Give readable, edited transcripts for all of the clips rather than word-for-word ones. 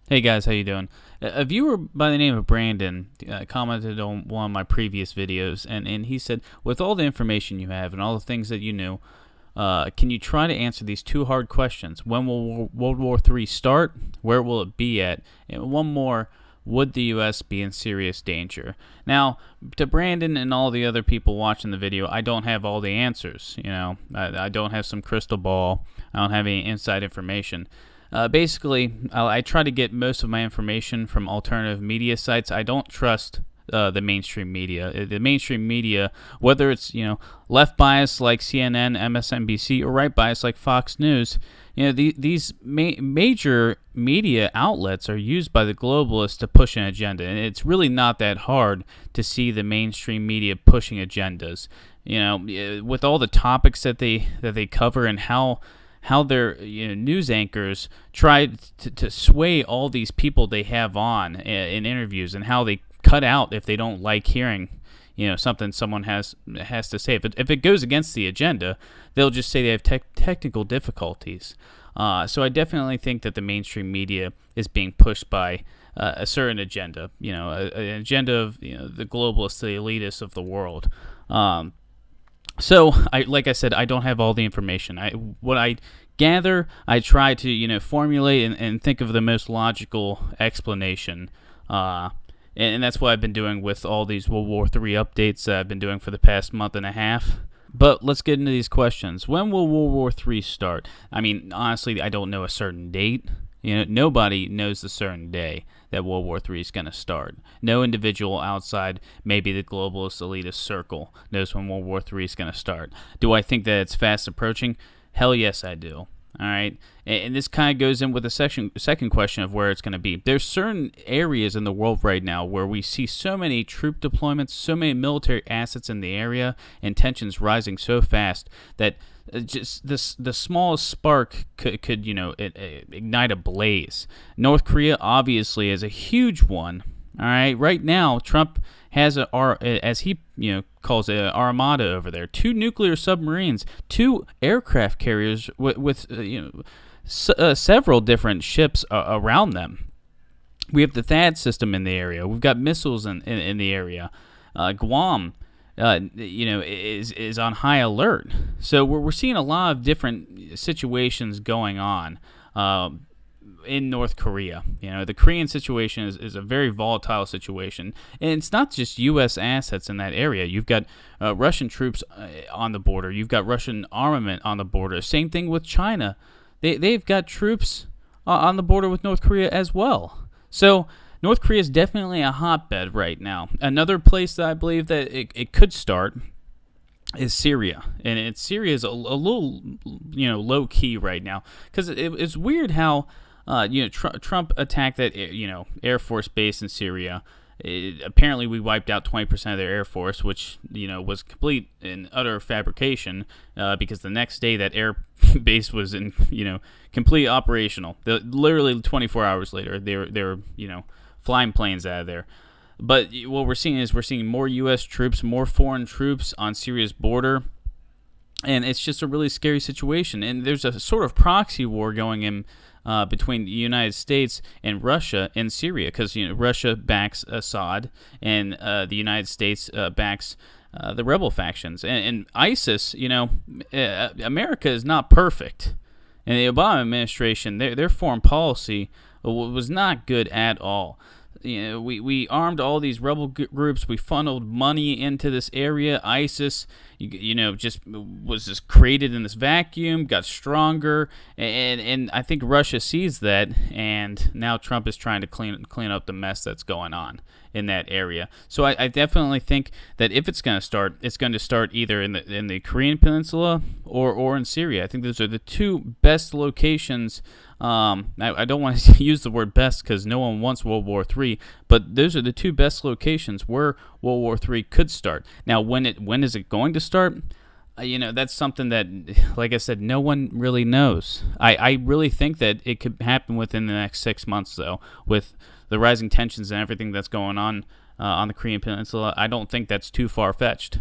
Hey guys, how you doing? A viewer by the name of Brandon commented on one of my previous videos, and he said, with all the information you have and all the things that you knew, can you try to answer these two hard questions? When will World War III start? Where will it be at? And one more, would the U.S. be in serious danger? Now, to Brandon and all the other people watching the video, I don't have all the answers. I don't have some crystal ball. I don't have any inside information. Basically, I try to get most of my information from alternative media sites. I don't trust the mainstream media. The mainstream media, whether it's left bias like CNN, MSNBC, or right bias like Fox News, these major media outlets are used by the globalists to push an agenda, and it's really not that hard to see the mainstream media pushing agendas. With all the topics that they cover and how their news anchors try to sway all these people they have on in interviews, and how they cut out if they don't like hearing something someone has to say. If it goes against the agenda, they'll just say they have technical difficulties. So I definitely think that the mainstream media is being pushed by a certain agenda, an agenda of the globalists, the elitists of the world. So, like I said, I don't have all the information. What I gather, I try to formulate and think of the most logical explanation, and that's what I've been doing with all these World War III updates that I've been doing for the past month and a half. But let's get into these questions. When will World War III start? I mean, honestly, I don't know a certain date. Nobody knows the certain day that World War III is going to start. No individual outside maybe the globalist elitist circle knows when World War III is going to start. Do I think that it's fast approaching? Hell yes, I do. All right, and this kind of goes in with the second question of where it's going to be. There's certain areas in the world right now where we see so many troop deployments, so many military assets in the area, and tensions rising so fast that just the smallest spark could ignite a blaze. North Korea obviously is a huge one. All right, right now Trump has as he calls it, an armada over there, 2 nuclear submarines, 2 aircraft carriers with several different ships around them. We have the THAAD system in the area. We've got missiles in the area. Guam, is on high alert. So we're seeing a lot of different situations going on in North Korea. The Korean situation is a very volatile situation, and it's not just U.S. assets in that area. You've got Russian troops on the border. You've got Russian armament on the border. Same thing with China. They've got troops on the border with North Korea as well. So North Korea is definitely a hotbed right now. Another place that I believe that it could start is Syria, and Syria is a little low key right now, because it's weird how Trump attacked that Air Force base in Syria. Apparently, we wiped out 20% of their Air Force, which was complete and utter fabrication. Because the next day that air base was in complete operational. Literally 24 hours later, they were flying planes out of there. But what we're seeing more U.S. troops, more foreign troops on Syria's border. And it's just a really scary situation. And there's a sort of proxy war going in between the United States and Russia in Syria, because Russia backs Assad, and the United States backs the rebel factions. And ISIS, America is not perfect. And the Obama administration, their foreign policy was not good at all. We armed all these rebel groups. We funneled money into this area. ISIS, just was just created in this vacuum, got stronger, and I think Russia sees that, and now Trump is trying to clean up the mess that's going on in that area. So I definitely think that if it's going to start either in the Korean Peninsula or in Syria. I think those are the two best locations. I don't want to use the word best because no one wants World War III, but those are the two best locations where World War III could start. Now, when is it going to start? That's something that, like I said, no one really knows. I really think that it could happen within the next 6 months, though, with the rising tensions and everything that's going on the Korean Peninsula. I don't think that's too far-fetched.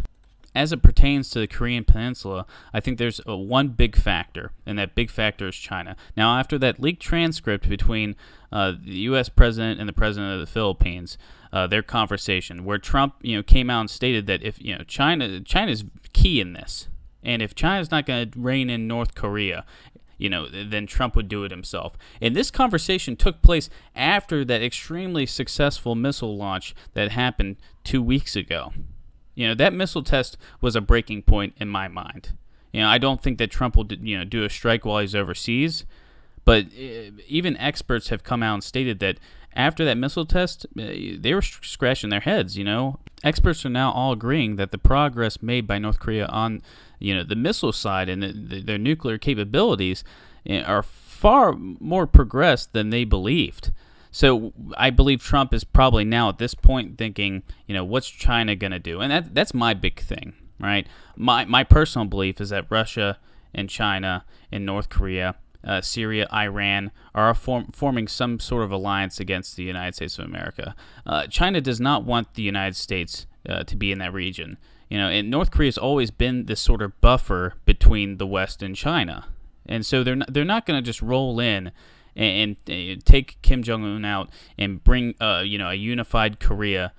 as it pertains to the Korean Peninsula, I think there's one big factor, and that big factor is China. Now, after that leaked transcript between the U.S. president and the president of the Philippines, their conversation, where Trump, came out and stated that if China's key in this, and if China's not going to rein in North Korea, then Trump would do it himself. And this conversation took place after that extremely successful missile launch that happened 2 weeks ago. That missile test was a breaking point in my mind. I don't think that Trump will, do a strike while he's overseas. But even experts have come out and stated that after that missile test, they were scratching their heads. Experts are now all agreeing that the progress made by North Korea on, the missile side and their nuclear capabilities are far more progressed than they believed. So I believe Trump is probably now at this point thinking, what's China going to do? And that's my big thing, right? My personal belief is that Russia and China and North Korea, Syria, Iran are forming some sort of alliance against the United States of America. China does not want the United States to be in that region. And North Korea has always been this sort of buffer between the West and China. And so they're not going to just roll in and take Kim Jong-un out and bring a unified Korea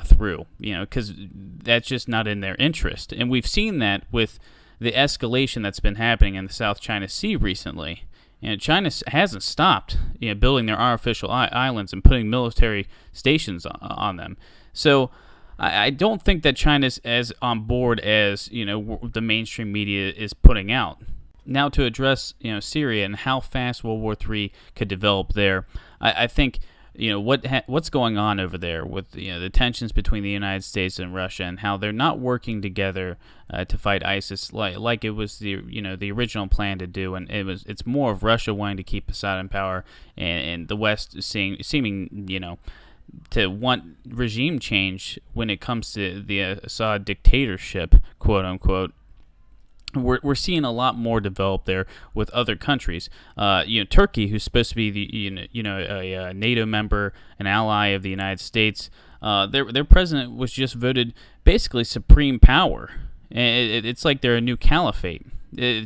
through, because that's just not in their interest. And we've seen that with the escalation that's been happening in the South China Sea recently. China hasn't stopped building their artificial islands and putting military stations on them. So I don't think that China's as on board as the mainstream media is putting out. Now, to address Syria and how fast World War III could develop there, I think what's going on over there with the tensions between the United States and Russia and how they're not working together to fight ISIS like it was the original plan to do, and it's more of Russia wanting to keep Assad in power and the West seeming to want regime change when it comes to the Assad dictatorship, quote unquote. We're seeing a lot more develop there with other countries. Turkey, who's supposed to be a NATO member, an ally of the United States, their president was just voted basically supreme power. It's like they're a new caliphate.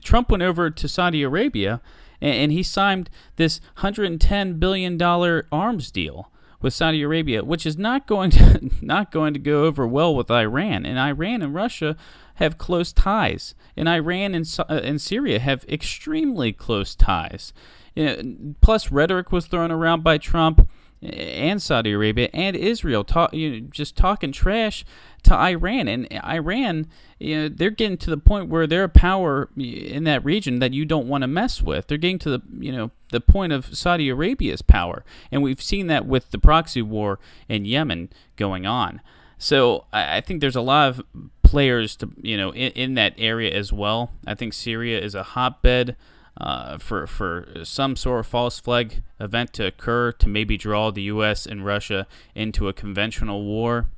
Trump went over to Saudi Arabia and he signed this $110 billion arms deal with Saudi Arabia, which is not going to go over well with Iran. And Iran and Russia have close ties, and Iran and Syria have extremely close ties. Plus, rhetoric was thrown around by Trump and Saudi Arabia and Israel, just talking trash to Iran. And Iran, they're getting to the point where they're a power in that region that you don't want to mess with. They're getting to the point of Saudi Arabia's power, and we've seen that with the proxy war in Yemen going on. So I think there's a lot of players to in that area as well. I think Syria is a hotbed for some sort of false flag event to occur to maybe draw the U.S. and Russia into a conventional war.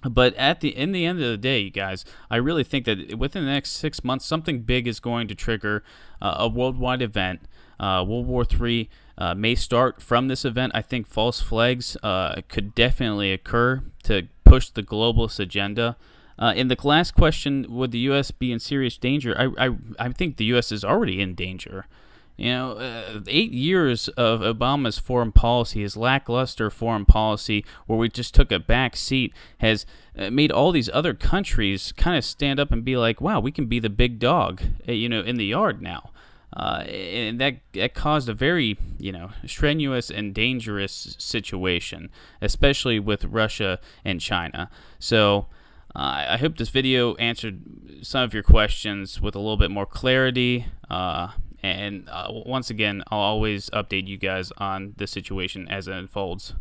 But in the end of the day, you guys, I really think that within the next 6 months, something big is going to trigger a worldwide event. World War III may start from this event. I think false flags could definitely occur to push the globalist agenda. In the last question, would the U.S. be in serious danger? I think the U.S. is already in danger. 8 years of Obama's foreign policy, his lackluster foreign policy, where we just took a back seat, has made all these other countries kind of stand up and be like, wow, we can be the big dog, in the yard now. And that caused a very, strenuous and dangerous situation, especially with Russia and China. So I hope this video answered some of your questions with a little bit more clarity. And once again, I'll always update you guys on the situation as it unfolds.